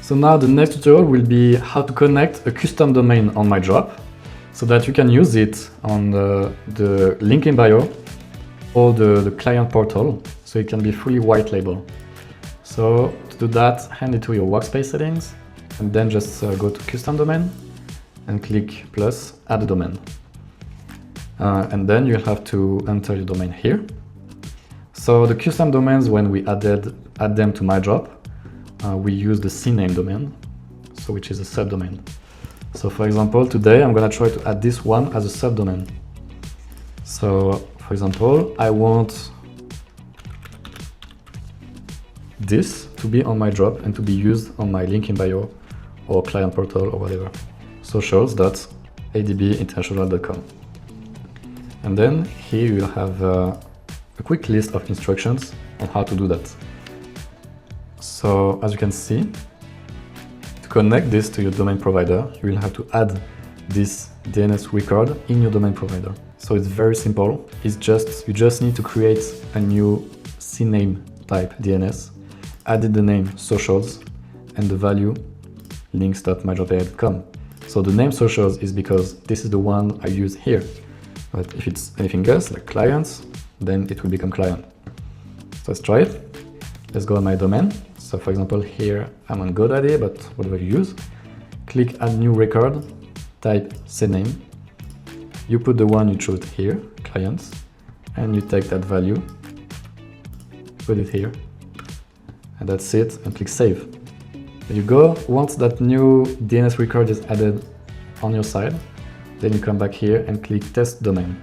So now the next tutorial will be how to connect a custom domain on Mydrop so that you can use it on the link in bio or the client portal, so it can be fully white label. So to do that, hand it to your Workspace settings and then just go to custom domain and click plus add a domain. And then you'll have to enter your domain here. So the custom domains, when we add them to Mydrop, we use the CNAME domain, so which is a subdomain. So for example, today I'm gonna try to add this one as a subdomain. So for example, I want this to be on Mydrop and to be used on my link in bio or client portal or whatever. Socials.adbinternational.com. And then here you'll have a quick list of instructions on how to do that. So as you can see, to connect this to your domain provider, you will have to add this DNS record in your domain provider. So it's very simple. You just need to create a new CNAME type DNS, added the name socials and the value links.mydropai.com. So the name socials is because this is the one I use here. But if it's anything else, like clients, then it will become client. So let's try it. Let's go on my domain. So for example, here I'm on GoDaddy, but whatever you use. Click add new record, type CNAME. You put the one you chose here, clients, and you take that value, put it here, and that's it, and click save. There you go. Once that new DNS record is added on your side, then you come back here and click test domain.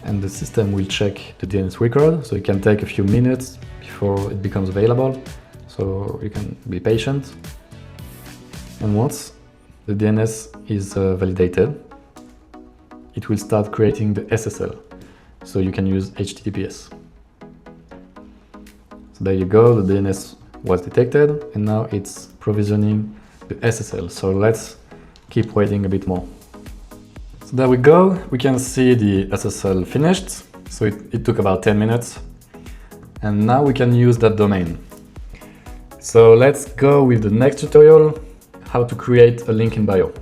And the system will check the DNS record, so it can take a few minutes before it becomes available, so you can be patient. And once the DNS is validated, it will start creating the SSL, so you can use HTTPS. So there you go, the DNS was detected, and now it's provisioning the SSL. So let's keep waiting a bit more. So there we go, we can see the SSL finished. So it took about 10 minutes. And now we can use that domain. So let's go with the next tutorial, how to create a link in bio.